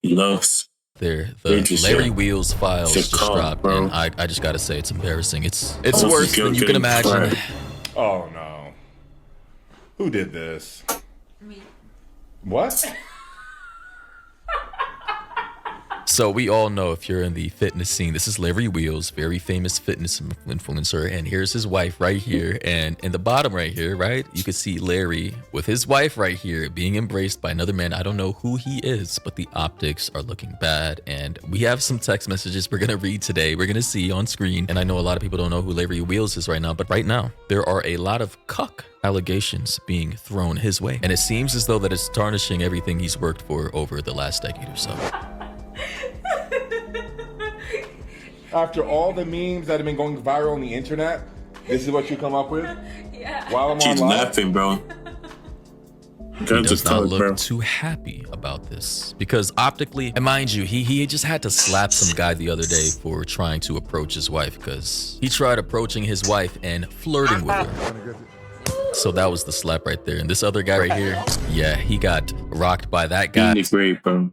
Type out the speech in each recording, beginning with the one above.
loves. The Larry Wheels files just dropped, bro. And I just gotta say, it's embarrassing. It's worse than you can imagine. Oh no. Who did this? Me. What? So we all know, if you're in the fitness scene, this is Larry Wheels, very famous fitness influencer, and here's his wife right here, and in the bottom right here, right, you can see Larry with his wife right here being embraced by another man. I don't know who he is, but the optics are looking bad, and we have some text messages we're gonna read today, we're gonna see on screen, and I know a lot of people don't know who Larry Wheels is right now, but right now, there are a lot of cuck allegations being thrown his way, and it seems as though that it's tarnishing everything he's worked for over the last decade or so. After all the memes that have been going viral on the internet, this is what you come up with? Yeah. While I'm She's on live? laughing, bro. He does not look too happy about this because optically, and mind you, he just had to slap some guy the other day for trying to approach his wife because he tried approaching his wife and flirting with her. So that was the slap right there. And this other guy right here, yeah, he got rocked by that guy. Great, bro.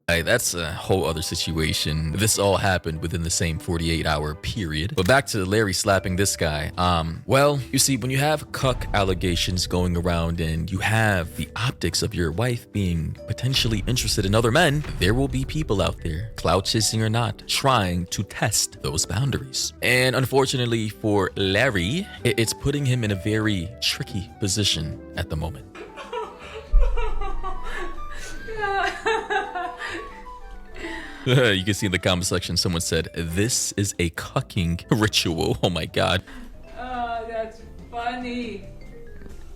That's a whole other situation. This all happened within the same 48-hour period. But back to Larry slapping this guy. Well, you see, when you have cuck allegations going around and you have the optics of your wife being potentially interested in other men, there will be people out there, clout chasing or not, trying to test those boundaries. And unfortunately for Larry, it's putting him in a very tricky position at the moment. You can see in the comment section, someone said, "This is a cucking ritual." Oh my God. Oh, that's funny.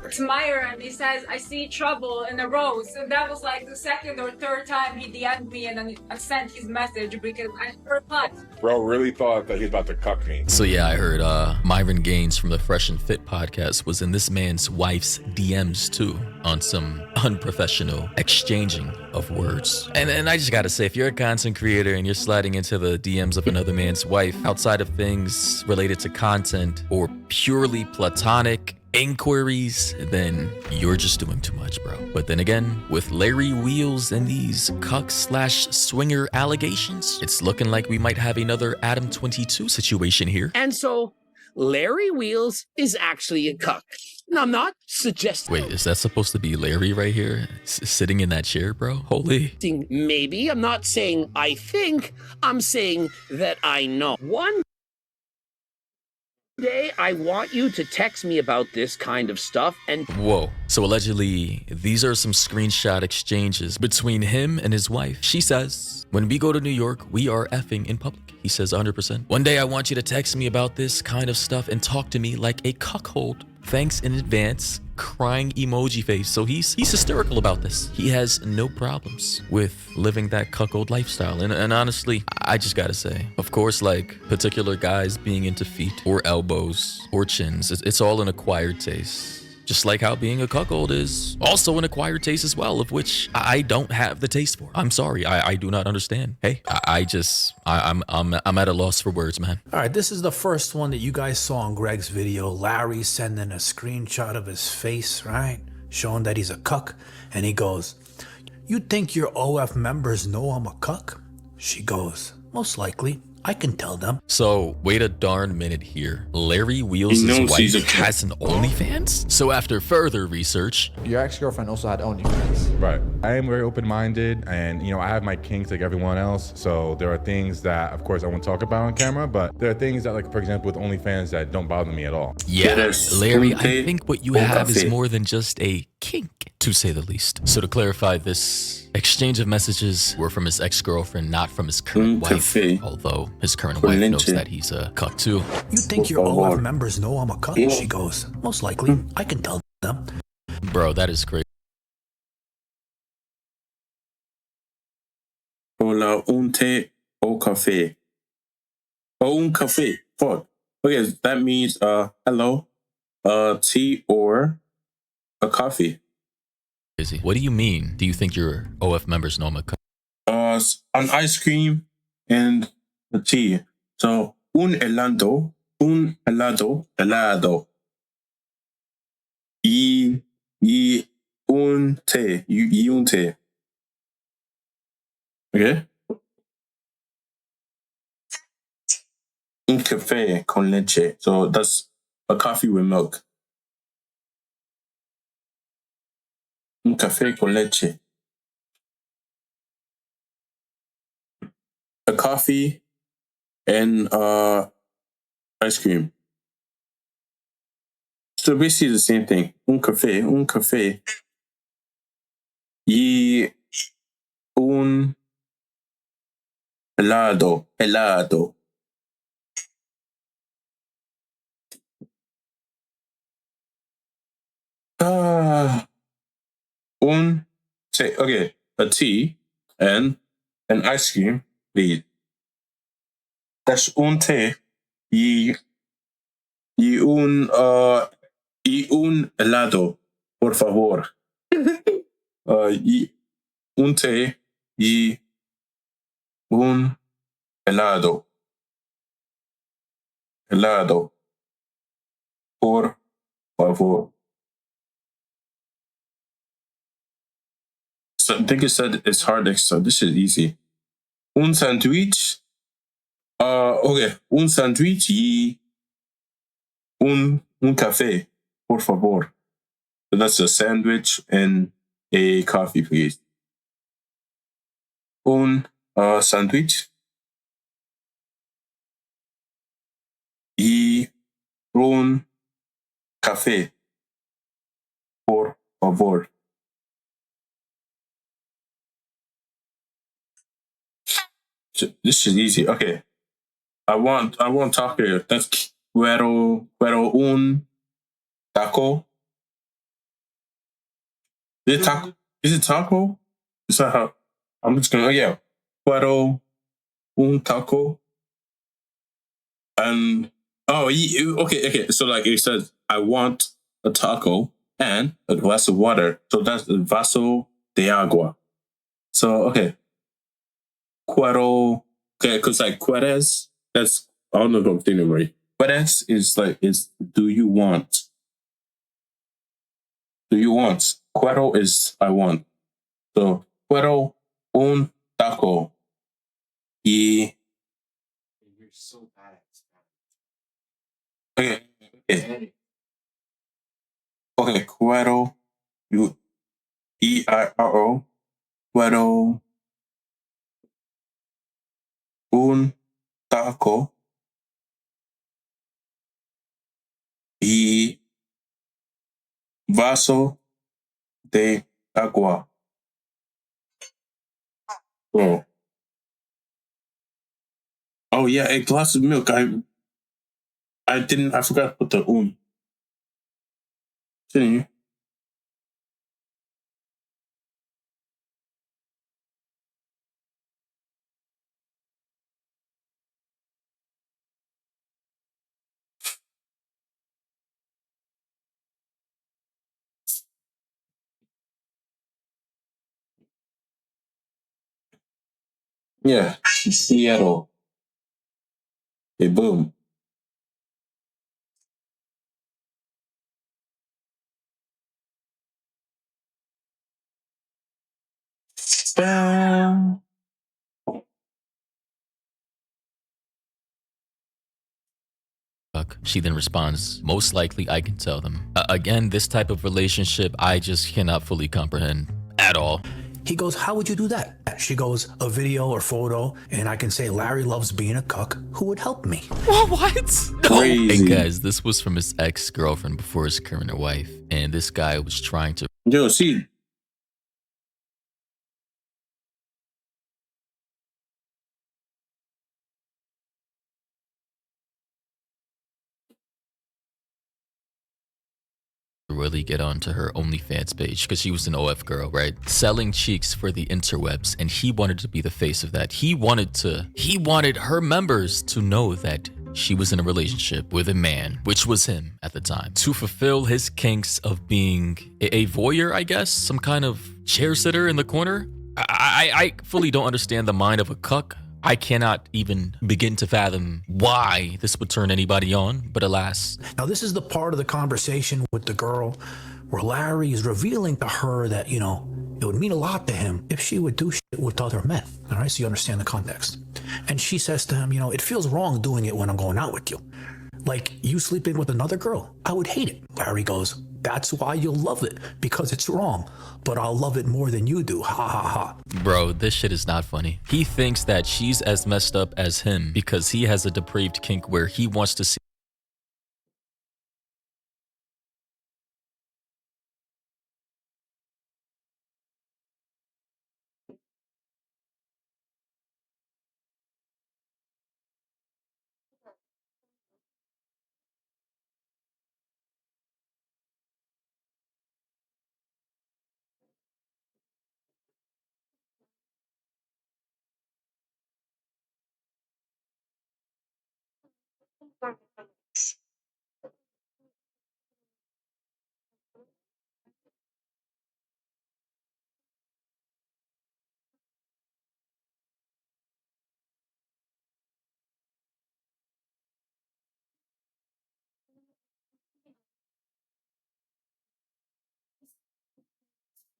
It's Myra, and he says, "I see trouble in the rose." And that was like the second or third time he DM'd me and sent his message because I heard cut. Bro really thought that he was about to cuck me. So yeah, I heard Myron Gaines from the Fresh and Fit podcast was in this man's wife's DMs too, on some unprofessional exchanging of words. And I just gotta say, if you're a content creator and you're sliding into the DMs of another man's wife outside of things related to content or purely platonic inquiries, then you're just doing too much, bro. But then again, with Larry Wheels and these cuck/swinger allegations, it's looking like we might have another Adam 22 situation here. And so Larry Wheels is actually a cuck. Now, I'm not suggesting... Wait, is that supposed to be Larry right here? Sitting in that chair, bro? Holy. Maybe. I'm not saying I think. I'm saying that I know. One day, I want you to text me about this kind of stuff and... Whoa. So allegedly, these are some screenshot exchanges between him and his wife. She says, "When we go to New York, we are effing in public." He says 100%. "One day I want you to text me about this kind of stuff and talk to me like a cuckold. Thanks in advance." Crying emoji face. So he's hysterical about this. He has no problems with living that cuckold lifestyle. And honestly, I just gotta say, of course, like particular guys being into feet or elbows or chins, it's all an acquired taste. Just like how being a cuckold is also an acquired taste as well, of which I don't have the taste for. I'm sorry, I do not understand. Hey, I'm at a loss for words, man. All right, this is the first one that you guys saw in Greg's video. Larry sending a screenshot of his face, right? Showing that he's a cuck. And he goes, "You think your OF members know I'm a cuck?" She goes, "Most likely. I can tell them." So wait a darn minute here. Larry Wheels' wife has an OnlyFans? So after further research, your ex-girlfriend also had OnlyFans. Right. I am very open-minded, and you know, I have my kinks like everyone else. So there are things that, of course, I won't talk about on camera, but there are things that, like for example, with OnlyFans that don't bother me at all. Yeah, Larry, I think what you have is more than just a kink, to say the least. So to clarify, this exchange of messages were from his ex-girlfriend, not from his current wife, although his current wife knows that he's a cuck too. You think your OF members know I'm a cuck? She goes, most likely. I can tell them. Bro, that is crazy. Hola, un té o café. Oh, un café. Fuck. Okay, that means hello, tea or a coffee. What do you mean? Do you think your OF members know I'm a cuck? An ice cream and a tea. So un helado. Y un té. Y un té. Okay. Un café con leche. So that's a coffee with milk. Un café con leche. A coffee and ice cream. So basically the same thing. Un café. Y un helado. Un té. Okay, a tea and an ice cream, please. That's un té y un helado, por favor. Y un té y un helado. Por favor. So I think it said it's hard next time. This is easy. Un sandwich. Okay. Un sandwich y un café, por favor. So that's a sandwich and a coffee, please. Un sandwich y un café, por favor. So this is easy. Okay. I want taco. That's quiero un taco. Is it taco? Is it taco? Is that how? I'm just gonna quiero un taco. And okay. So like it says, I want a taco and a glass of water. So that's el vaso de agua. So okay. Quiero. Okay, because like quieres, that's I don't know if I'm thinking right. Quieres is do you want? Do you want? Quiero is I want. So quiero un taco. Y you're so bad. Okay, quiero EIRO. Quiero un taco y vaso de agua. Oh yeah, a glass of milk. I forgot to put the Didn't you? Yeah, Seattle. Hey, boom. Bam. She then responds, most likely I can tell them. Again, this type of relationship I just cannot fully comprehend at all. He goes, how would you do that? She goes, a video or photo, and I can say Larry loves being a cuck. Who would help me? What? No. Crazy. And guys, this was from his ex-girlfriend before his current wife. And this guy was trying to Yo, see, really get onto her OnlyFans page because she was an OF girl, right? Selling cheeks for the interwebs, and he wanted to be the face of that. He wanted her members to know that she was in a relationship with a man, which was him at the time, to fulfill his kinks of being a voyeur, I guess, some kind of chair sitter in the corner. I fully don't understand the mind of a cuck. I cannot even begin to fathom why this would turn anybody on, but alas. Now, this is the part of the conversation with the girl where Larry is revealing to her that, you know, it would mean a lot to him if she would do shit with other men. All right, so you understand the context. And she says to him, you know, it feels wrong doing it when I'm going out with you. Like you sleeping with another girl. I would hate it. Larry goes, that's why you'll love it, because it's wrong. But I'll love it more than you do. Ha ha ha. Bro, this shit is not funny. He thinks that she's as messed up as him because he has a depraved kink where he wants to see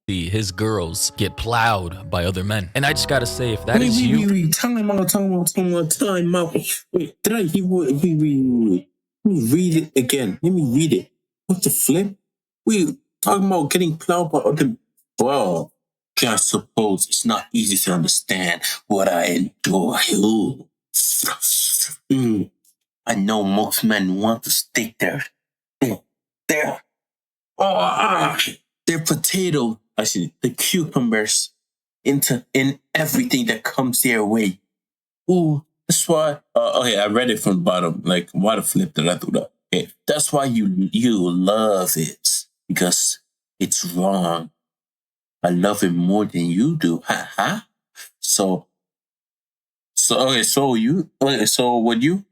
his girls get plowed by other men. And I just gotta say, if that is you, wait, time out. Wait, did I hear what? Wait. Let me read it again. Let me read it. What the flip? We talking about getting plowed by other. Well, I suppose it's not easy to understand what I endure. Ooh. I know most men want to stick their potato, the cucumbers in everything that comes their way. Ooh, that's why. Okay, I read it from the bottom. Like, why the flip did I do that? Okay, that's why you love it, because it's wrong. I love it more than you do. Huh? So okay. So would you?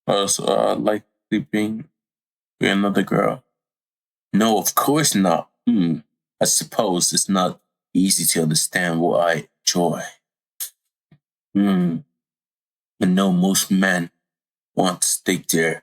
Like sleeping with another girl? No, of course not. I suppose it's not easy to understand what I enjoy. I know most men want to stick their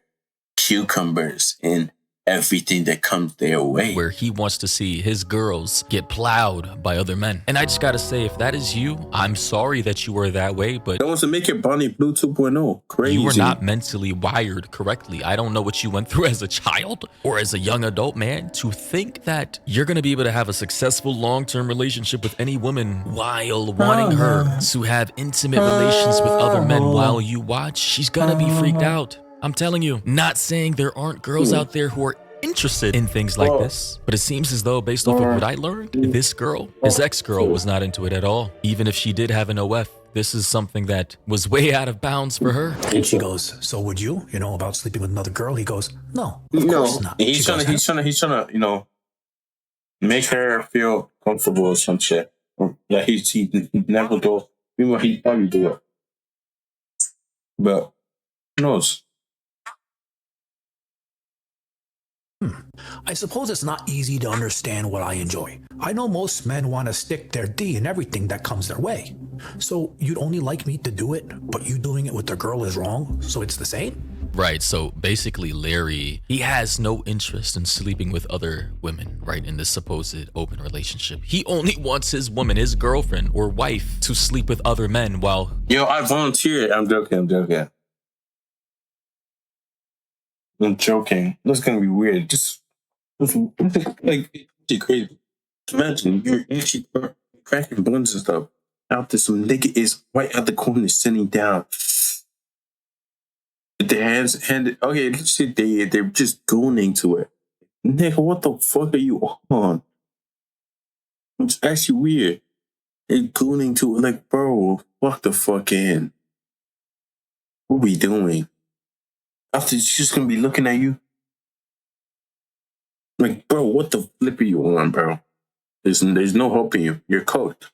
cucumbers in everything that comes their way. where he wants to see his girls get plowed by other men. And I just gotta say, if that is you, I'm sorry that you were that way, but That wants to make it Bonnie Blue 2.0. Crazy. you were not mentally wired correctly. I don't know what you went through as a child or as a young adult, man, to think that you're gonna be able to have a successful long-term relationship with any woman while wanting her to have intimate relations with other men while you watch. She's gonna be freaked out. I'm telling you, not saying there aren't girls out there who are interested in things like this, but it seems as though, based off of what I learned, this girl, his ex-girl, was not into it at all. Even if she did have an OF, this is something that was way out of bounds for her. And she goes, so would you, about sleeping with another girl? He goes, no, of course not. He's trying to, make her feel comfortable or some shit. Like he never do. Meanwhile, he probably do it. But who knows? I suppose it's not easy to understand what I enjoy. I know most men want to stick their D in everything that comes their way. So you'd only like me to do it, but you doing it with the girl is wrong, so it's the same? Right, so basically Larry, he has no interest in sleeping with other women, right, in this supposed open relationship. He only wants his woman, his girlfriend or wife, to sleep with other men while... Yo, I volunteered. I'm joking. That's gonna be weird. Just like, it's crazy. Imagine you're actually cracking buns and stuff. After some nigga is right at the corner sitting down. With their hands handed, okay, shit, they're just gooning to it. Nigga, what the fuck are you on? It's actually weird. They're gooning to it, like, bro, fuck the fuck in. What we doing? After she's just gonna be looking at you. Like, bro, what the flip are you on, bro? There's no helping you. You're cooked.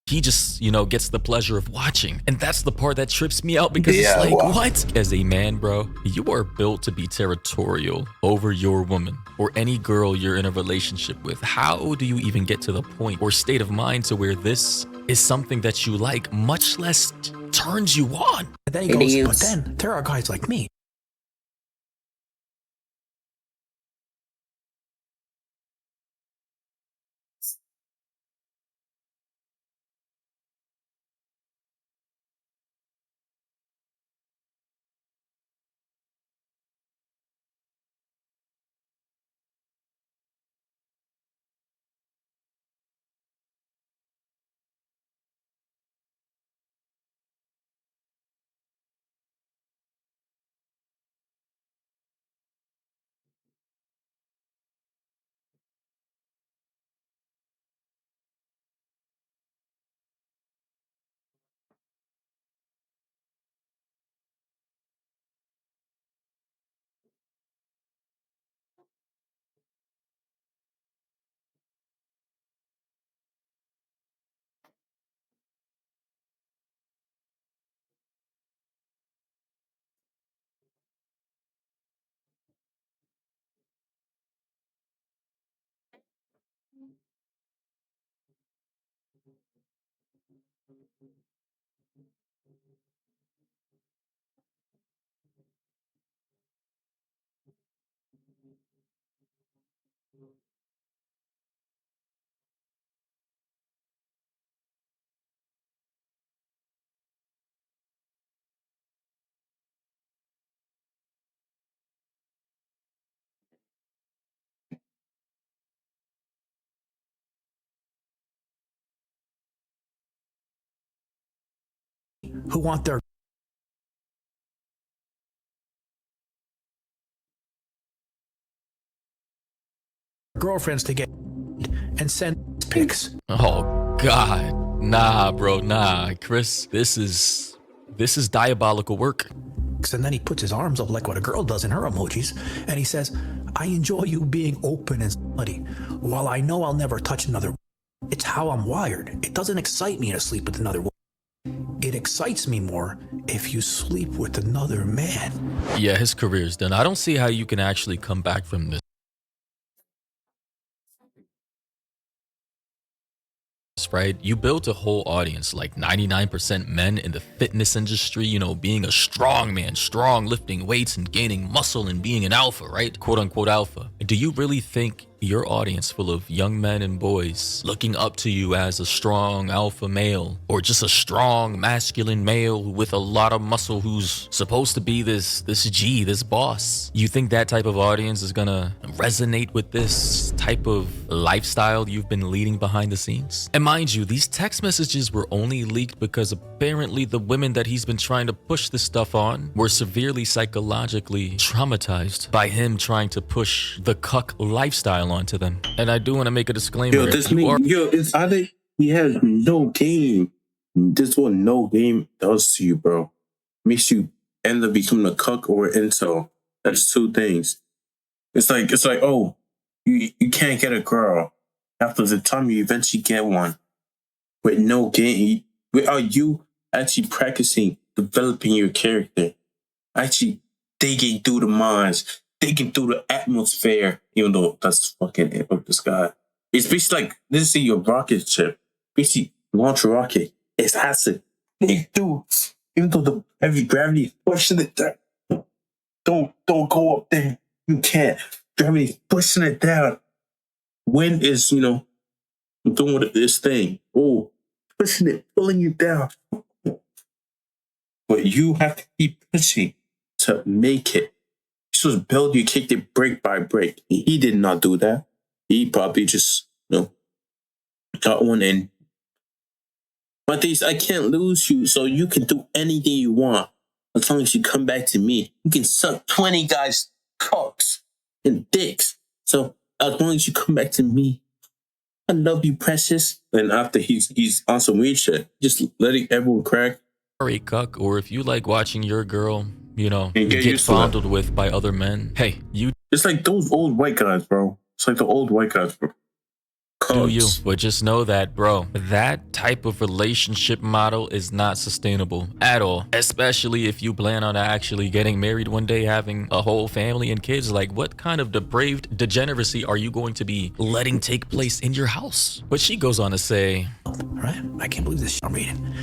He just, gets the pleasure of watching. And that's the part that trips me out because Yeah, it's like, wow. what? As a man, bro, you are built to be territorial over your woman or any girl you're in a relationship with. How do you even get to the point or state of mind to where this is something that you like, much less turns you on? And then he goes, but then there are guys like me. Who want their girlfriends to get and send pics. Oh God, nah, bro, nah, Chris, this is diabolical work. And then he puts his arms up like what a girl does in her emojis, and he says, I enjoy you being open and slutty. While I know I'll never touch another, it's how I'm wired. It doesn't excite me to sleep with another woman. It excites me more if you sleep with another man. Yeah, his career's done. I don't see how you can actually come back from this. Right? You built a whole audience, like 99% men in the fitness industry, being a strong man, strong, lifting weights and gaining muscle and being an alpha, right? Quote unquote alpha. Do you really think your audience full of young men and boys looking up to you as a strong alpha male or just a strong masculine male with a lot of muscle who's supposed to be this boss, you think that type of audience is gonna resonate with this type of lifestyle you've been leading behind the scenes? And mind you, these text messages were only leaked because apparently the women that he's been trying to push this stuff on were severely psychologically traumatized by him trying to push the cuck lifestyle onto them. And I do want to make a disclaimer. It's either he has no game. This is what no game does to you, bro. Makes you end up becoming a cuck or an incel. That's two things. It's like, oh, you can't get a girl after the time you eventually get one with no game. Without you actually practicing developing your character, actually digging through the mines, digging through the atmosphere, even though that's fucking up the sky. It's basically like, this is your rocket ship. Basically, launch a rocket. It has to dig through, even though the heavy gravity is pushing it down. Don't go up there. You can't. Gravity is pushing it down. Wind is, doing this thing. Oh, pushing it, pulling you down. But you have to keep pushing to make it. You're supposed to build your kick it break by break. He did not do that. He probably just, got one in. But these, I can't lose you, so you can do anything you want. As long as you come back to me, you can suck 20 guys' cocks and dicks. So as long as you come back to me, I love you, precious. And after he's on some weird shit, just letting everyone crack. Sorry, Cuck, or if you like watching your girl, And get get used to it. fondled with by other men, hey, you It's like those old white guys, bro. It's like the old white guys, bro. do you. Cunts. But just know that, bro, that type of relationship model is not sustainable at all. Especially if you plan on actually getting married one day, having a whole family and kids. Like, what kind of depraved degeneracy are you going to be letting take place in your house? But she goes on to say, Right? I can't believe this shit I'm reading.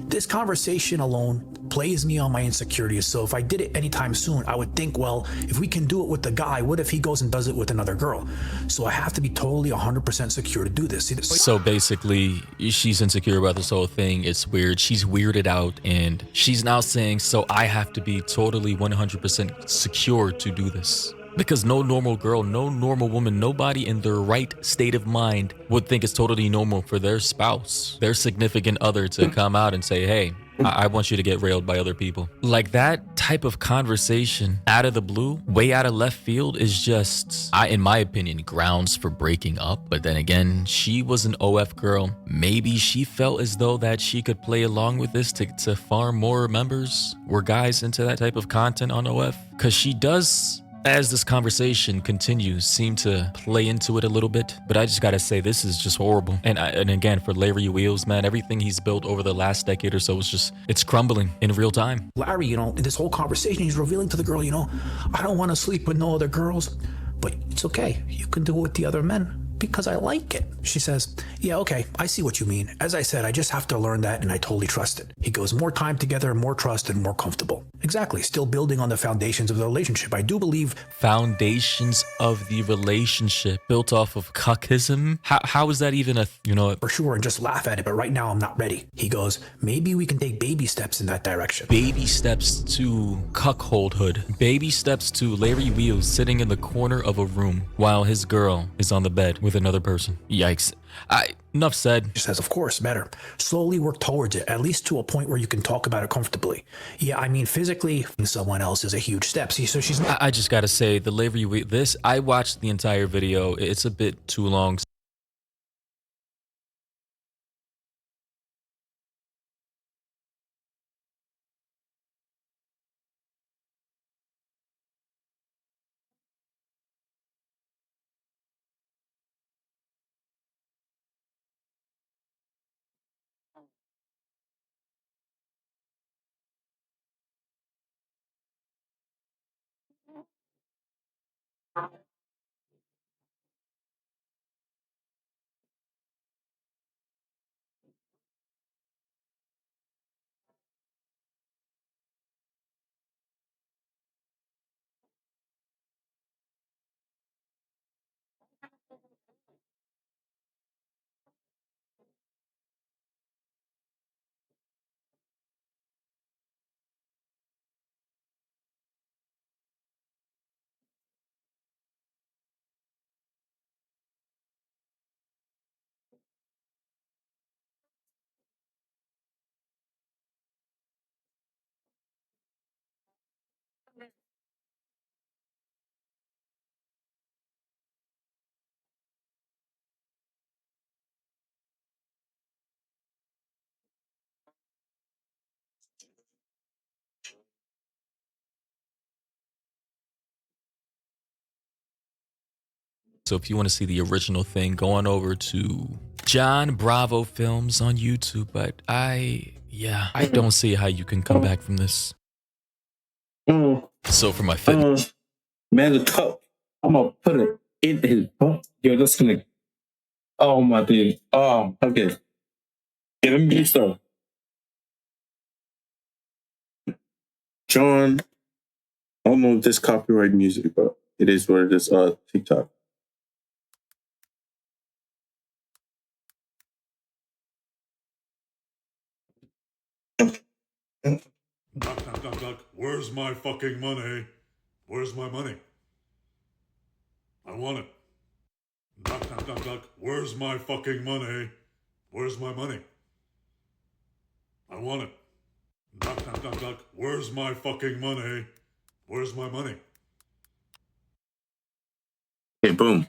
This conversation alone plays me on my insecurities. So if I did it anytime soon, I would think, well, if we can do it with the guy, what if he goes and does it with another girl? So I have to be totally 100% secure to do this. so basically, she's insecure about this whole thing. It's weird. She's weirded out, and she's now saying, so I have to be totally 100% secure to do this. Because no normal girl, no normal woman, nobody in their right state of mind would think it's totally normal for their spouse, their significant other, to come out and say, hey, I want you to get railed by other people. Like, that type of conversation out of the blue, way out of left field, is just, in my opinion, grounds for breaking up. But then again, she was an OF girl. Maybe she felt as though that she could play along with this to farm more members or guys into that type of content on OF. Because she does, as this conversation continues, seem to play into it a little bit. But I just gotta say, this is just horrible. And again, for Larry Wheels, man, everything he's built over the last decade or so is it's crumbling in real time. Larry, in this whole conversation, he's revealing to the girl, I don't want to sleep with no other girls, but it's okay. You can do it with the other men because I like it. She says, yeah, okay, I see what you mean. As I said, I just have to learn that, and I totally trust it. He goes, more time together, more trust, and more comfortable. Exactly, still building on the foundations of the relationship. I do believe Foundations of the relationship built off of cuckism. How is that even for sure, and just laugh at it, but right now I'm not ready. He goes, maybe we can take baby steps in that direction. baby steps to cuckoldhood? Baby steps to Larry Wheels sitting in the corner of a room while his girl is on the bed with another person. Yikes. Enough said. She says, of course, better. Slowly work towards it, at least to a point where you can talk about it comfortably. Yeah, I mean, physically, someone else is a huge step. See, so she's not. I just gotta say, the Larry Wheels, I watched the entire video. It's a bit too long. So if you want to see the original thing, go on over to John Bravo Films on YouTube. But I don't see how you can come back from this. So for my fitness, Man, the cup, I'm gonna put it in his butt. Yo, that's gonna. Oh my dude. Oh, okay. Yeah, let me get started. John, I don't know if this copyright music, but it is what it is. TikTok. Knock. Where's my fucking money? Where's my money? I want it. Duck, duck, duck, duck. Where's my fucking money? Where's my money? I want it. Duck, duck, duck, duck. Where's my fucking money? Where's my money? Okay, boom.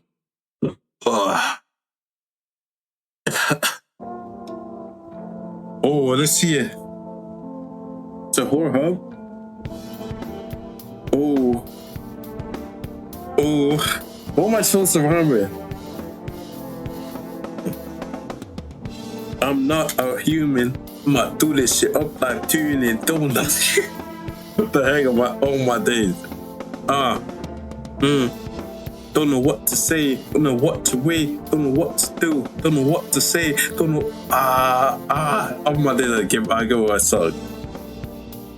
Oh, let's see it. It's a horror hub. Oh. Oh. What am I supposed to run with? I'm not a human. I'ma do this shit up like tuning donuts. What the heck am I on my days? Don't know what to say, don't know what to wait, don't know what to do, don't know what to say, don't know. On my days I give a suck.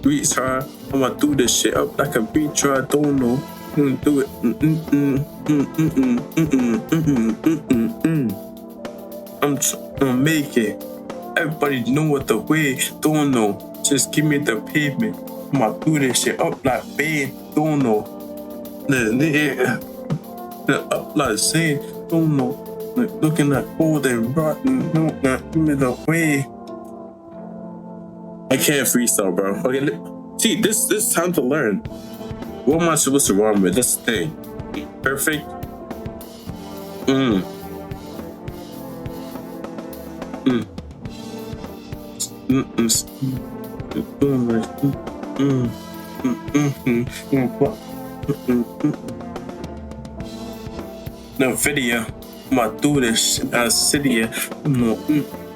Reach her, I'ma do this shit up like a preacher, I don't know. Do it. I'm gonna make it. Everybody know what the way, don't know. Just give me the pavement. I'ma do this shit up like bang, don't know. Up like saying, don't know. Like looking at old and rotten, no, not give me the way. I can't freestyle, bro. Okay, see, this time to learn. What am I supposed to run with? That's the thing. Perfect. No video. I'ma do this. I sit here. No,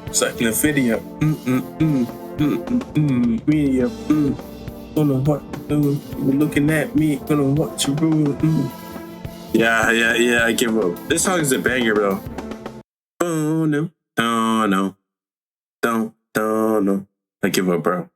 it's like the video. Video. Don't know what to do. You're looking at me. Don't know what to do. Yeah. I give up. This song is a banger, bro. Oh no. I give up, bro.